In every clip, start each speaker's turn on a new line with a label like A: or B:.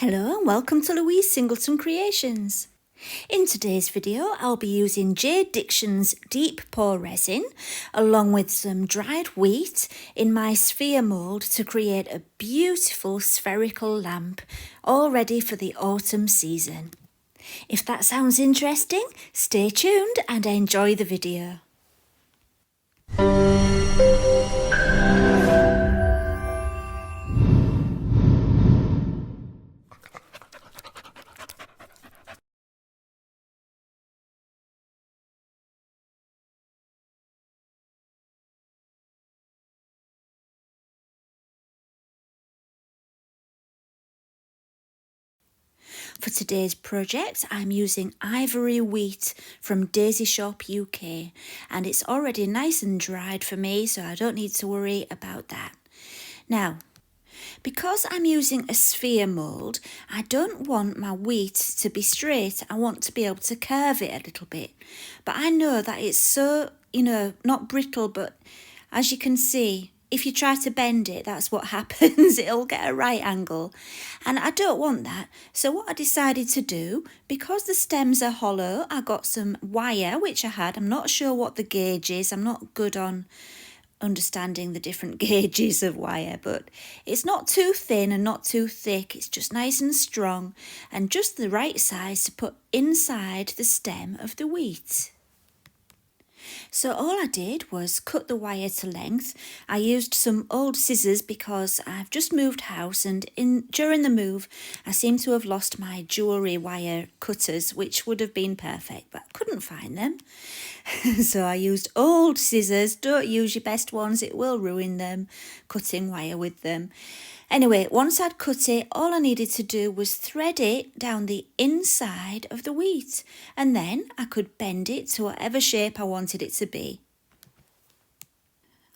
A: Hello and welcome to Louise Singleton Creations. In today's video I'll be using JDiction's deep pour resin along with some dried wheat in my sphere mould to create a beautiful spherical lamp all ready for the autumn season. If that sounds interesting, stay tuned and enjoy the video. For today's project, I'm using ivory wheat from Daisy Shop UK, and it's already nice and dried for me, so I don't need to worry about that. Now, because I'm using a sphere mould, I don't want my wheat to be straight. I want to be able to curve it a little bit. But I know that it's so, not brittle, but as you can see, if you try to bend it, that's what happens. It'll get a right angle. And I don't want that. So what I decided to do, because the stems are hollow, I got some wire, which I had. I'm not sure what the gauge is. I'm not good on understanding the different gauges of wire, but it's not too thin and not too thick. It's just nice and strong and just the right size to put inside the stem of the wheat. So all I did was cut the wire to length. I used some old scissors because I've just moved house, and during the move I seem to have lost my jewellery wire cutters, which would have been perfect, but I couldn't find them. So I used old scissors. Don't use your best ones, it will ruin them, cutting wire with them. Anyway, once I'd cut it, all I needed to do was thread it down the inside of the wheat, and then I could bend it to whatever shape I wanted it to be.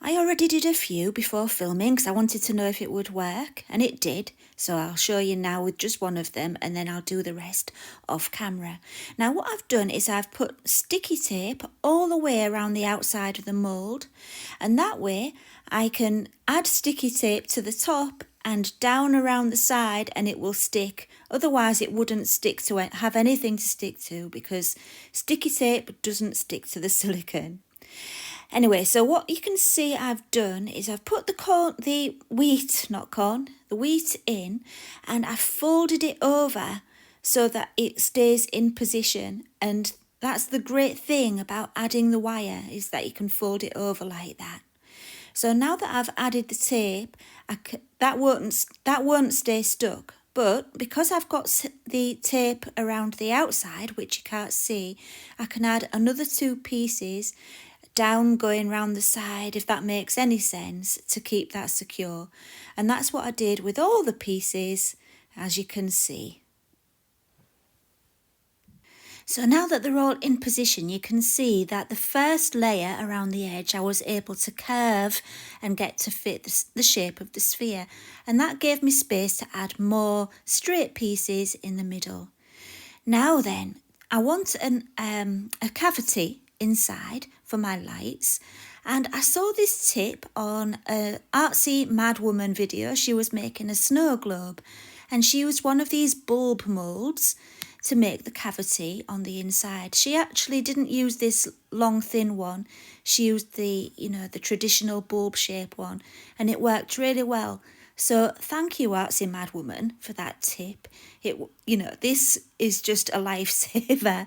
A: I already did a few before filming because I wanted to know if it would work, and it did, so I'll show you now with just one of them and then I'll do the rest off camera. Now what I've done is I've put sticky tape all the way around the outside of the mould, and that way I can add sticky tape to the top and down around the side and it will stick. Otherwise it wouldn't stick to it, have anything to stick to, because sticky tape doesn't stick to the silicone. Anyway, so what you can see I've done is I've put the wheat in, and I folded it over so that it stays in position. And that's the great thing about adding the wire, is that you can fold it over like that. So now that I've added the tape, that won't stay stuck. But because I've got the tape around the outside, which you can't see, I can add another 2 pieces down going round the side, if that makes any sense, to keep that secure. And that's what I did with all the pieces, as you can see. So now that they're all in position, you can see that the first layer around the edge I was able to curve and get to fit the shape of the sphere, and that gave me space to add more straight pieces in the middle. Now then, I want a cavity inside for my lights, and I saw this tip on an artsy mad woman video. She was making a snow globe, and she used one of these bulb moulds to make the cavity on the inside. She actually didn't use this long thin one. She used the traditional bulb shape one, and it worked really well. So thank you, artsy mad woman, for that tip. This is just a lifesaver.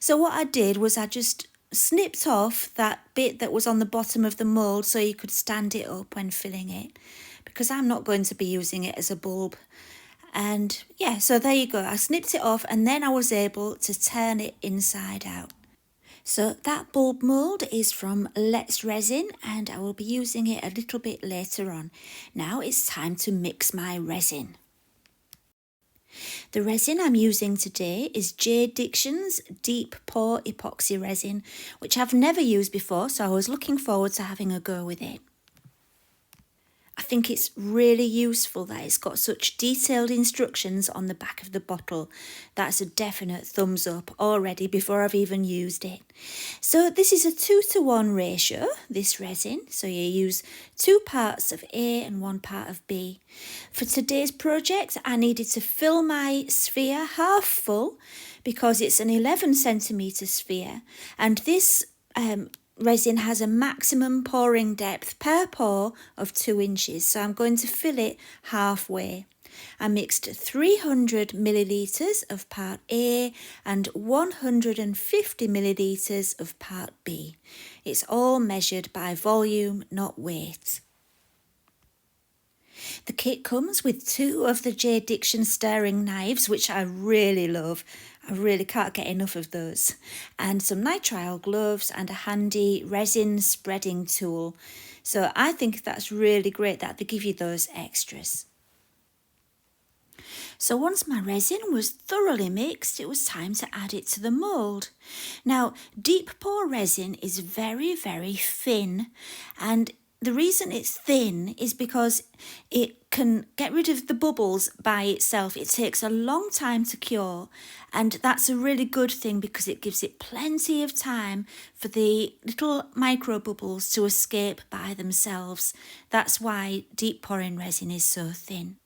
A: So what I did was I just snipped off that bit that was on the bottom of the mould so you could stand it up when filling it, because I'm not going to be using it as a bulb. And yeah, so there you go. I snipped it off, and then I was able to turn it inside out. So that bulb mould is from Let's Resin, and I will be using it a little bit later on. Now it's time to mix my resin. The resin I'm using today is JDiction's Deep Pour Epoxy Resin, which I've never used before, so I was looking forward to having a go with it. I think it's really useful that it's got such detailed instructions on the back of the bottle. That's a definite thumbs up already before I've even used it. So this is a 2-to-1 ratio, this resin. So you use 2 parts of A and 1 part of B. For today's project, I needed to fill my sphere half full because it's an 11 centimetre sphere, and this resin has a maximum pouring depth per pour of 2 inches, so I'm going to fill it halfway. I mixed 300 millilitres of part A and 150 millilitres of part B. It's all measured by volume, not weight. The kit comes with 2 of the JDiction stirring knives, which I really love. I really can't get enough of those. And some nitrile gloves and a handy resin spreading tool. So I think that's really great that they give you those extras. So once my resin was thoroughly mixed, it was time to add it to the mould. Now, deep pour resin is very, very thin, and the reason it's thin is because it can get rid of the bubbles by itself. It takes a long time to cure, and that's a really good thing because it gives it plenty of time for the little micro bubbles to escape by themselves. That's why deep pouring resin is so thin.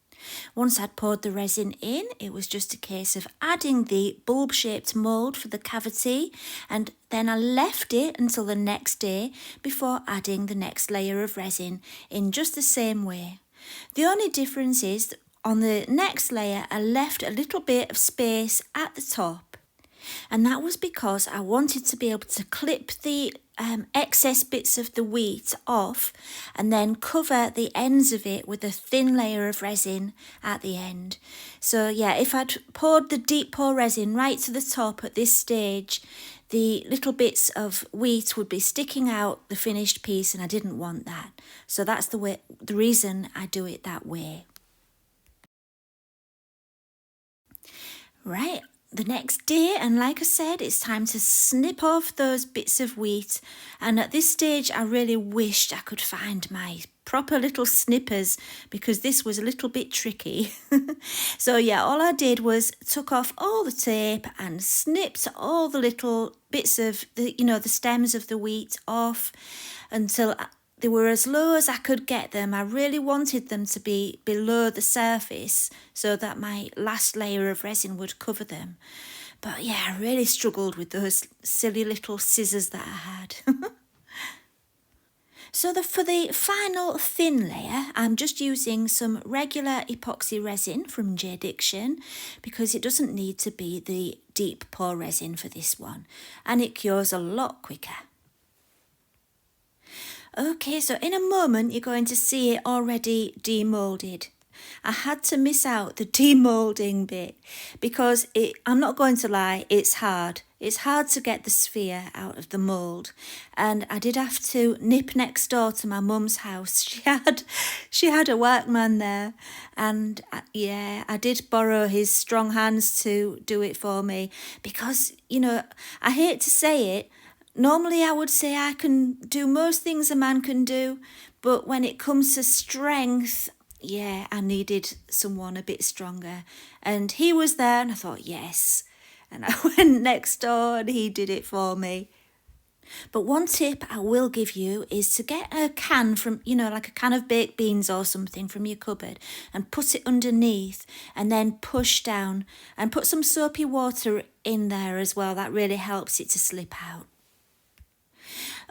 A: Once I'd poured the resin in, it was just a case of adding the bulb-shaped mould for the cavity, and then I left it until the next day before adding the next layer of resin in just the same way. The only difference is that on the next layer I left a little bit of space at the top, and that was because I wanted to be able to clip the excess bits of the wheat off and then cover the ends of it with a thin layer of resin at the end. So yeah, if I'd poured the deep pour resin right to the top at this stage, the little bits of wheat would be sticking out the finished piece, and I didn't want that. So that's the reason I do it that way. Right. The next day, and like I said, it's time to snip off those bits of wheat, and at this stage I really wished I could find my proper little snippers because this was a little bit tricky. So yeah, all I did was took off all the tape and snipped all the little bits of the stems of the wheat off until they were as low as I could get them. I really wanted them to be below the surface so that my last layer of resin would cover them. But yeah, I really struggled with those silly little scissors that I had. So for the final thin layer, I'm just using some regular epoxy resin from JDiction because it doesn't need to be the deep pour resin for this one, and it cures a lot quicker. Okay, so in a moment you're going to see it already demoulded. I had to miss out the demoulding bit because I'm not going to lie, it's hard. It's hard to get the sphere out of the mould, and I did have to nip next door to my mum's house. She had a workman there, and yeah, I did borrow his strong hands to do it for me because, I hate to say it, normally I would say I can do most things a man can do, but when it comes to strength, yeah, I needed someone a bit stronger. And he was there and I thought, yes. And I went next door and he did it for me. But one tip I will give you is to get a can from, like a can of baked beans or something from your cupboard and put it underneath and then push down and put some soapy water in there as well. That really helps it to slip out.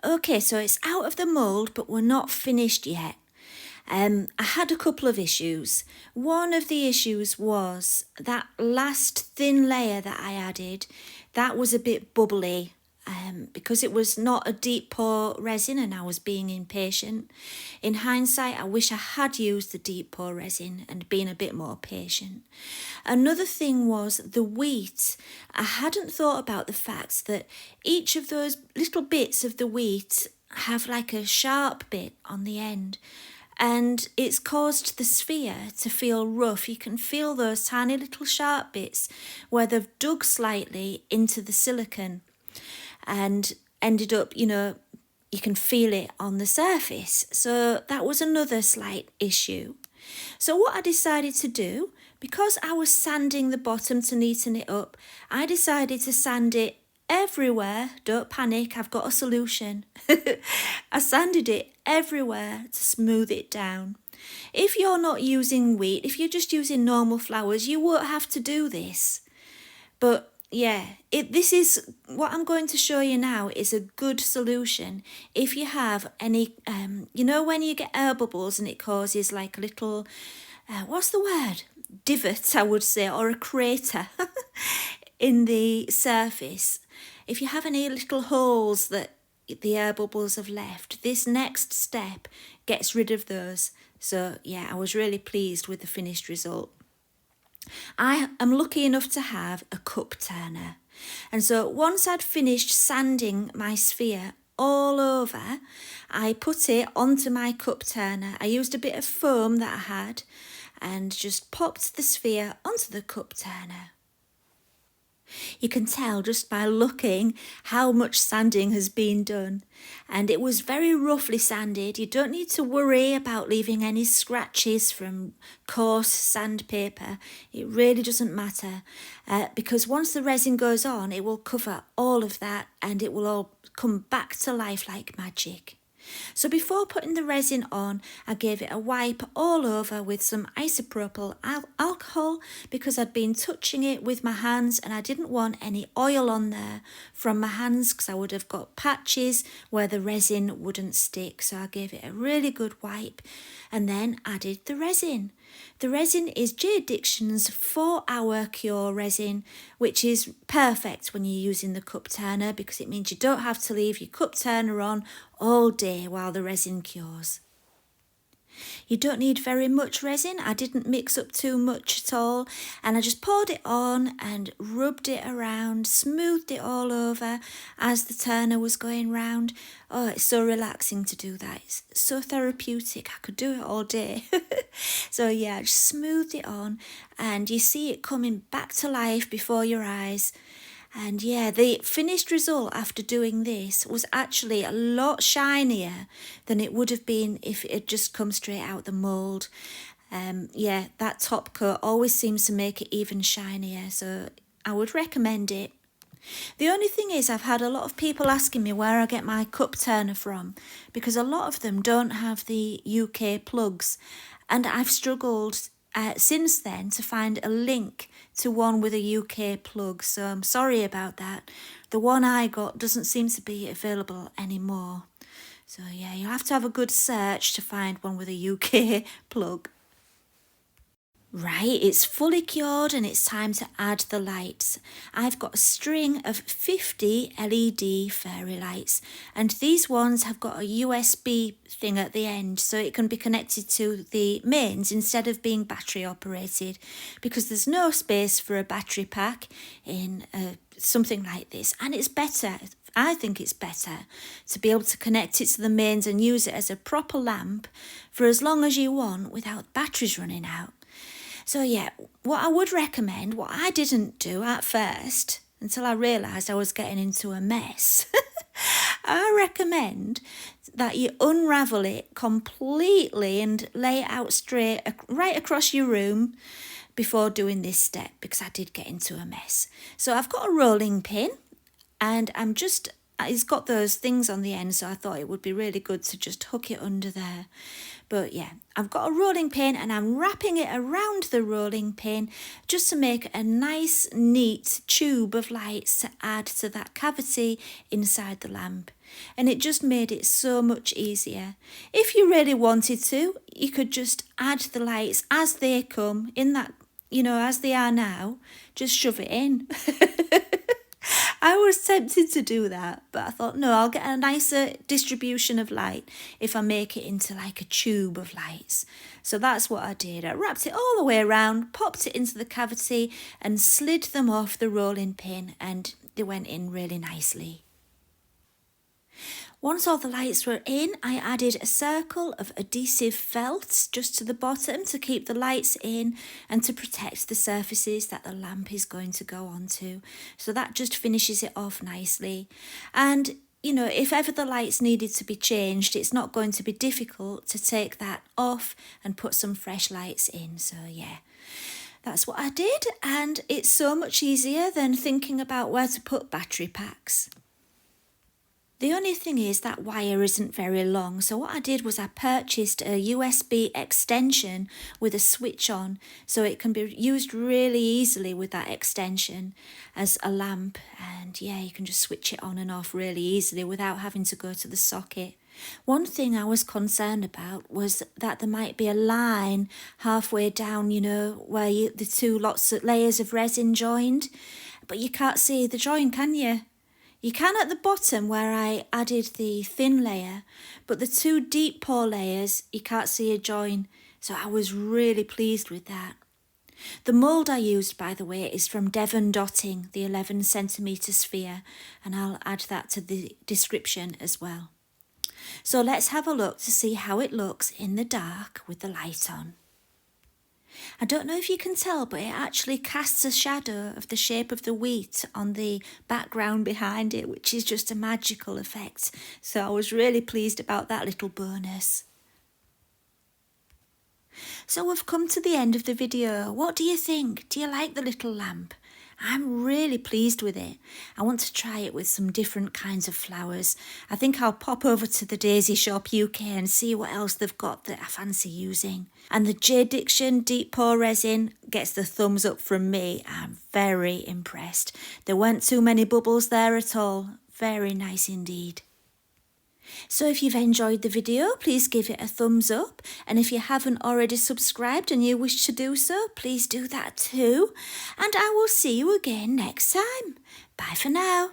A: Okay, so it's out of the mould, but we're not finished yet. I had a couple of issues. One of the issues was that last thin layer that I added, that was a bit bubbly because it was not a deep pour resin and I was being impatient. In hindsight, I wish I had used the deep pour resin and been a bit more patient. Another thing was the wheat. I hadn't thought about the fact that each of those little bits of the wheat have like a sharp bit on the end. And it's caused the sphere to feel rough. You can feel those tiny little sharp bits where they've dug slightly into the silicone and ended up, you can feel it on the surface. So that was another slight issue. So what I decided to do, because I was sanding the bottom to neaten it up, I decided to sand it everywhere. Don't panic, I've got a solution. I sanded it everywhere to smooth it down. If you're not using wheat, if you're just using normal flowers, you won't have to do this. But yeah, this is what I'm going to show you now is a good solution. If you have any, when you get air bubbles and it causes like a little, what's the word? Divot, I would say, or a crater in the surface. If you have any little holes that the air bubbles have left, this next step gets rid of those. So yeah, I was really pleased with the finished result. I am lucky enough to have a cup turner. And so once I'd finished sanding my sphere all over, I put it onto my cup turner. I used a bit of foam that I had and just popped the sphere onto the cup turner. You can tell just by looking how much sanding has been done, and it was very roughly sanded. You don't need to worry about leaving any scratches from coarse sandpaper. It really doesn't matter because once the resin goes on, it will cover all of that and it will all come back to life like magic. So before putting the resin on, I gave it a wipe all over with some isopropyl alcohol because I'd been touching it with my hands and I didn't want any oil on there from my hands because I would have got patches where the resin wouldn't stick. So I gave it a really good wipe and then added the resin. The resin is JDiction's 4-hour cure resin, which is perfect when you're using the cup turner because it means you don't have to leave your cup turner on all day while the resin cures. You don't need very much resin. I didn't mix up too much at all, and I just poured it on and rubbed it around, smoothed it all over as the turner was going round. Oh, it's so relaxing to do that. It's so therapeutic. I could do it all day. So yeah, I just smoothed it on and you see it coming back to life before your eyes. And yeah, the finished result after doing this was actually a lot shinier than it would have been if it had just come straight out the mould. Yeah, that top coat always seems to make it even shinier, so I would recommend it. The only thing is I've had a lot of people asking me where I get my cup turner from because a lot of them don't have the UK plugs, and I've struggled since then to find a link to one with a UK plug, so I'm sorry about that. The one I got doesn't seem to be available anymore. So yeah, you have to have a good search to find one with a UK plug. Right, it's fully cured and it's time to add the lights. I've got a string of 50 LED fairy lights, and these ones have got a USB thing at the end so it can be connected to the mains instead of being battery operated because there's no space for a battery pack in something like this, and it's better. I think it's better to be able to connect it to the mains and use it as a proper lamp for as long as you want without batteries running out. So yeah, what I would recommend, what I didn't do at first until I realised I was getting into a mess, I recommend that you unravel it completely and lay it out straight right across your room before doing this step because I did get into a mess. So I've got a rolling pin and it's got those things on the end, so I thought it would be really good to just hook it under there. But yeah, I've got a rolling pin and I'm wrapping it around the rolling pin just to make a nice, neat tube of lights to add to that cavity inside the lamp. And it just made it so much easier. If you really wanted to, you could just add the lights as they come in that, as they are now, just shove it in. I was tempted to do that, but I thought, no, I'll get a nicer distribution of light if I make it into like a tube of lights. So that's what I did. I wrapped it all the way around, popped it into the cavity and slid them off the rolling pin, and they went in really nicely. Once all the lights were in, I added a circle of adhesive felt just to the bottom to keep the lights in and to protect the surfaces that the lamp is going to go onto. So that just finishes it off nicely. And you know, if ever the lights needed to be changed, it's not going to be difficult to take that off and put some fresh lights in. So yeah, that's what I did, and it's so much easier than thinking about where to put battery packs. The only thing is that wire isn't very long, so what I did was I purchased a USB extension with a switch on, so it can be used really easily with that extension as a lamp, and yeah, you can just switch it on and off really easily without having to go to the socket. One thing I was concerned about was that there might be a line halfway down, you know, where the two lots of layers of resin joined, but you can't see the join, can you? You can at the bottom where I added the thin layer, but the two deep pour layers, you can't see a join, so I was really pleased with that. The mould I used, by the way, is from Devon Dotting, the 11 centimetre sphere, and I'll add that to the description as well. So let's have a look to see how it looks in the dark with the light on. I don't know if you can tell, but it actually casts a shadow of the shape of the wheat on the background behind it, which is just a magical effect. So I was really pleased about that little bonus. So we've come to the end of the video. What do you think? Do you like the little lamp? I'm really pleased with it. I want to try it with some different kinds of flowers. I think I'll pop over to the Daisy Shop UK and see what else they've got that I fancy using. And the JDiction Deep Pour Resin gets the thumbs up from me. I'm very impressed. There weren't too many bubbles there at all. Very nice indeed. So if you've enjoyed the video, please give it a thumbs up. And if you haven't already subscribed and you wish to do so, please do that too. And I will see you again next time. Bye for now.